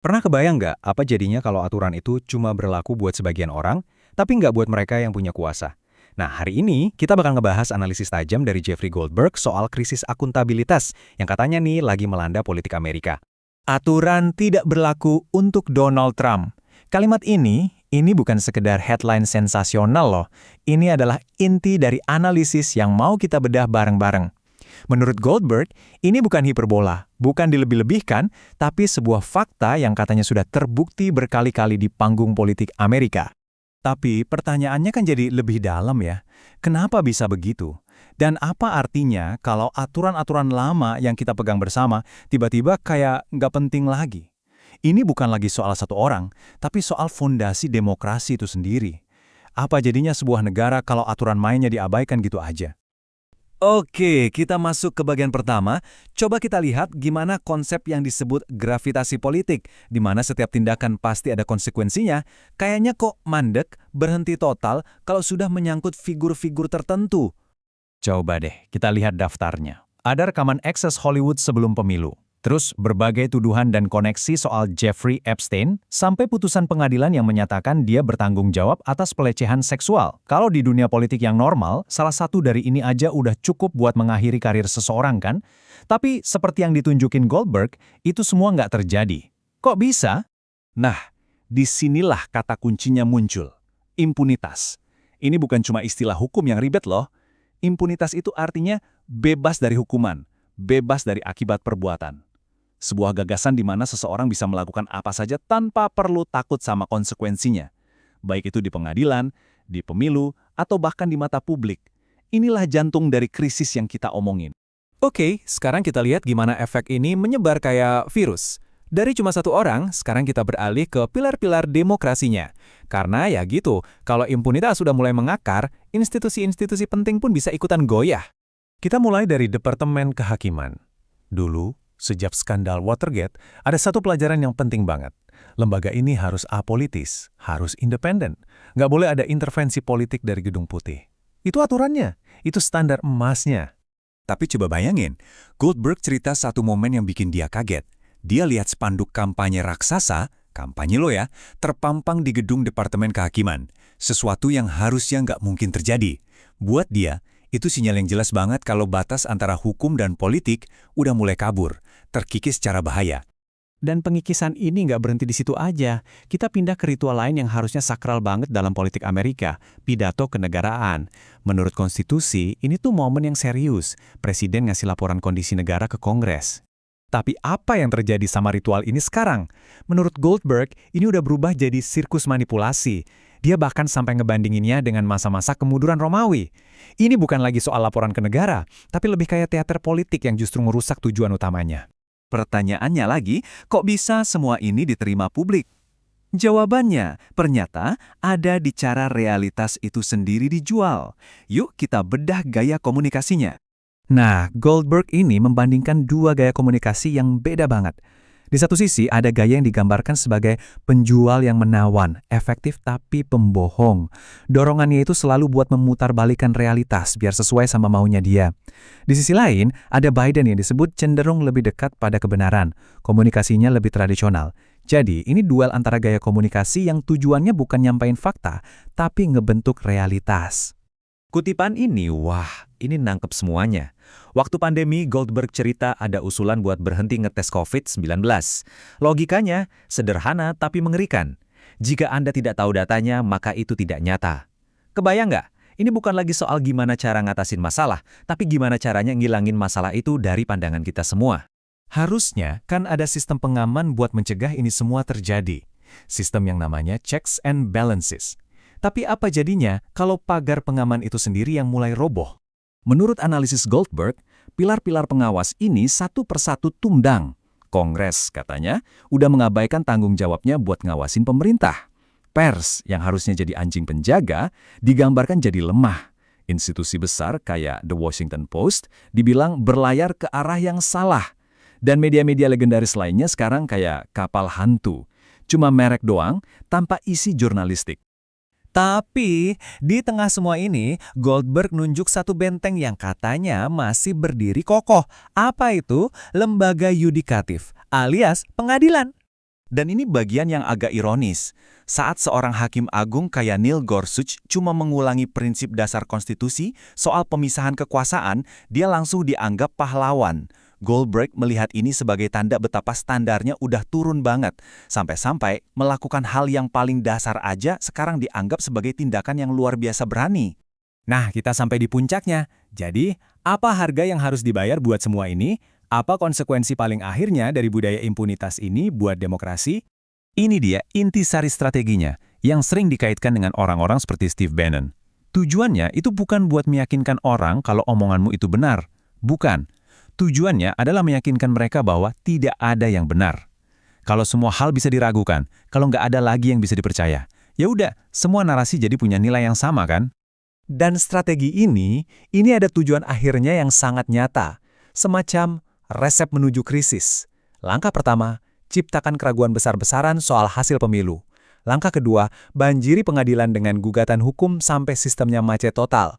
Pernah kebayang nggak apa jadinya kalau aturan itu cuma berlaku buat sebagian orang, tapi nggak buat mereka yang punya kuasa? Nah, hari ini kita bakal ngebahas analisis tajam dari Jeffrey Goldberg soal krisis akuntabilitas yang katanya nih lagi melanda politik Amerika. Aturan tidak berlaku untuk Donald Trump. Kalimat ini bukan sekedar headline sensasional loh. Ini adalah inti dari analisis yang mau kita bedah bareng-bareng. Menurut Goldberg, ini bukan hiperbola, bukan dilebih-lebihkan, tapi sebuah fakta yang katanya sudah terbukti berkali-kali di panggung politik Amerika. Tapi pertanyaannya kan jadi lebih dalam ya. Kenapa bisa begitu? Dan apa artinya kalau aturan-aturan lama yang kita pegang bersama tiba-tiba kayak nggak penting lagi? Ini bukan lagi soal satu orang, tapi soal fondasi demokrasi itu sendiri. Apa jadinya sebuah negara kalau aturan mainnya diabaikan gitu aja? Oke, kita masuk ke bagian pertama. Coba kita lihat gimana konsep yang disebut gravitasi politik, di mana setiap tindakan pasti ada konsekuensinya. Kayaknya kok mandek, berhenti total kalau sudah menyangkut figur-figur tertentu. Coba deh, kita lihat daftarnya. Ada rekaman Access Hollywood sebelum pemilu. Terus berbagai tuduhan dan koneksi soal Jeffrey Epstein, sampai putusan pengadilan yang menyatakan dia bertanggung jawab atas pelecehan seksual. Kalau di dunia politik yang normal, salah satu dari ini aja udah cukup buat mengakhiri karir seseorang kan? Tapi seperti yang ditunjukin Goldberg, itu semua nggak terjadi. Kok bisa? Nah, disinilah kata kuncinya muncul. Impunitas. Ini bukan cuma istilah hukum yang ribet loh. Impunitas itu artinya bebas dari hukuman, bebas dari akibat perbuatan. Sebuah gagasan di mana seseorang bisa melakukan apa saja tanpa perlu takut sama konsekuensinya. Baik itu di pengadilan, di pemilu, atau bahkan di mata publik. Inilah jantung dari krisis yang kita omongin. Oke, sekarang kita lihat gimana efek ini menyebar kayak virus. Dari cuma satu orang, sekarang kita beralih ke pilar-pilar demokrasinya. Karena ya gitu, kalau impunitas sudah mulai mengakar, institusi-institusi penting pun bisa ikutan goyah. Kita mulai dari Departemen Kehakiman. Dulu, sejak skandal Watergate, ada satu pelajaran yang penting banget. Lembaga ini harus apolitis, harus independen. Nggak boleh ada intervensi politik dari Gedung Putih. Itu aturannya, itu standar emasnya. Tapi coba bayangin, Goldberg cerita satu momen yang bikin dia kaget. Dia lihat spanduk kampanye raksasa, kampanye lo ya, terpampang di gedung Departemen Kehakiman. Sesuatu yang harusnya nggak mungkin terjadi. Buat dia, itu sinyal yang jelas banget kalau batas antara hukum dan politik udah mulai kabur, terkikis secara bahaya. Dan pengikisan ini nggak berhenti di situ aja. Kita pindah ke ritual lain yang harusnya sakral banget dalam politik Amerika, pidato kenegaraan. Menurut konstitusi, ini tuh momen yang serius. Presiden ngasih laporan kondisi negara ke Kongres. Tapi apa yang terjadi sama ritual ini sekarang? Menurut Goldberg, ini udah berubah jadi sirkus manipulasi. Dia bahkan sampai ngebandinginnya dengan masa-masa kemuduran Romawi. Ini bukan lagi soal laporan ke negara, tapi lebih kayak teater politik yang justru merusak tujuan utamanya. Pertanyaannya lagi, kok bisa semua ini diterima publik? Jawabannya, ternyata ada di cara realitas itu sendiri dijual. Yuk kita bedah gaya komunikasinya. Nah, Goldberg ini membandingkan dua gaya komunikasi yang beda banget. Di satu sisi, ada gaya yang digambarkan sebagai penjual yang menawan, efektif tapi pembohong. Dorongannya itu selalu buat memutarbalikkan realitas biar sesuai sama maunya dia. Di sisi lain, ada Biden yang disebut cenderung lebih dekat pada kebenaran. Komunikasinya lebih tradisional. Jadi, ini duel antara gaya komunikasi yang tujuannya bukan nyampain fakta, tapi ngebentuk realitas. Kutipan ini, wah, ini nangkep semuanya. Waktu pandemi, Goldberg cerita ada usulan buat berhenti ngetes COVID-19. Logikanya sederhana tapi mengerikan. Jika Anda tidak tahu datanya, maka itu tidak nyata. Kebayang nggak? Ini bukan lagi soal gimana cara ngatasin masalah, tapi gimana caranya ngilangin masalah itu dari pandangan kita semua. Harusnya kan ada sistem pengaman buat mencegah ini semua terjadi. Sistem yang namanya checks and balances. Tapi apa jadinya kalau pagar pengaman itu sendiri yang mulai roboh? Menurut analisis Goldberg, pilar-pilar pengawas ini satu persatu tundang. Kongres, katanya, udah mengabaikan tanggung jawabnya buat ngawasin pemerintah. Pers, yang harusnya jadi anjing penjaga, digambarkan jadi lemah. Institusi besar kayak The Washington Post dibilang berlayar ke arah yang salah. Dan media-media legendaris lainnya sekarang kayak kapal hantu. Cuma merek doang, tanpa isi jurnalistik. Tapi, di tengah semua ini, Goldberg nunjuk satu benteng yang katanya masih berdiri kokoh. Apa itu? Lembaga yudikatif, alias pengadilan. Dan ini bagian yang agak ironis. Saat seorang hakim agung kayak Neil Gorsuch cuma mengulangi prinsip dasar konstitusi soal pemisahan kekuasaan, dia langsung dianggap pahlawan. Goldberg melihat ini sebagai tanda betapa standarnya udah turun banget. Sampai-sampai melakukan hal yang paling dasar aja sekarang dianggap sebagai tindakan yang luar biasa berani. Nah, kita sampai di puncaknya. Jadi, apa harga yang harus dibayar buat semua ini? Apa konsekuensi paling akhirnya dari budaya impunitas ini buat demokrasi? Ini dia intisari strateginya, yang sering dikaitkan dengan orang-orang seperti Steve Bannon. Tujuannya itu bukan buat meyakinkan orang kalau omonganmu itu benar. Bukan. Tujuannya adalah meyakinkan mereka bahwa tidak ada yang benar. Kalau semua hal bisa diragukan, kalau nggak ada lagi yang bisa dipercaya, ya udah, semua narasi jadi punya nilai yang sama kan? Dan strategi ini ada tujuan akhirnya yang sangat nyata. Semacam resep menuju krisis. Langkah pertama, ciptakan keraguan besar-besaran soal hasil pemilu. Langkah kedua, banjiri pengadilan dengan gugatan hukum sampai sistemnya macet total.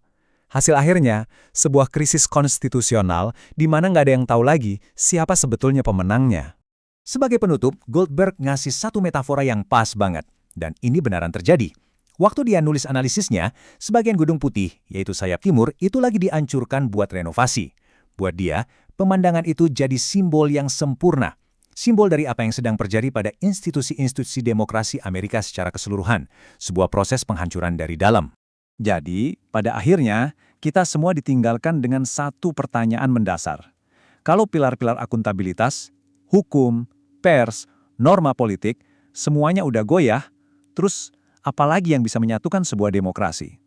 Hasil akhirnya, sebuah krisis konstitusional di mana nggak ada yang tahu lagi siapa sebetulnya pemenangnya. Sebagai penutup, Goldberg ngasih satu metafora yang pas banget. Dan ini benaran terjadi. Waktu dia nulis analisisnya, sebagian Gedung Putih, yaitu sayap timur, itu lagi dihancurkan buat renovasi. Buat dia, pemandangan itu jadi simbol yang sempurna. Simbol dari apa yang sedang terjadi pada institusi-institusi demokrasi Amerika secara keseluruhan. Sebuah proses penghancuran dari dalam. Jadi, pada akhirnya, kita semua ditinggalkan dengan satu pertanyaan mendasar. Kalau pilar-pilar akuntabilitas, hukum, pers, norma politik, semuanya udah goyah, terus apalagi yang bisa menyatukan sebuah demokrasi?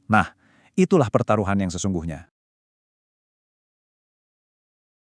Nah, itulah pertaruhan yang sesungguhnya.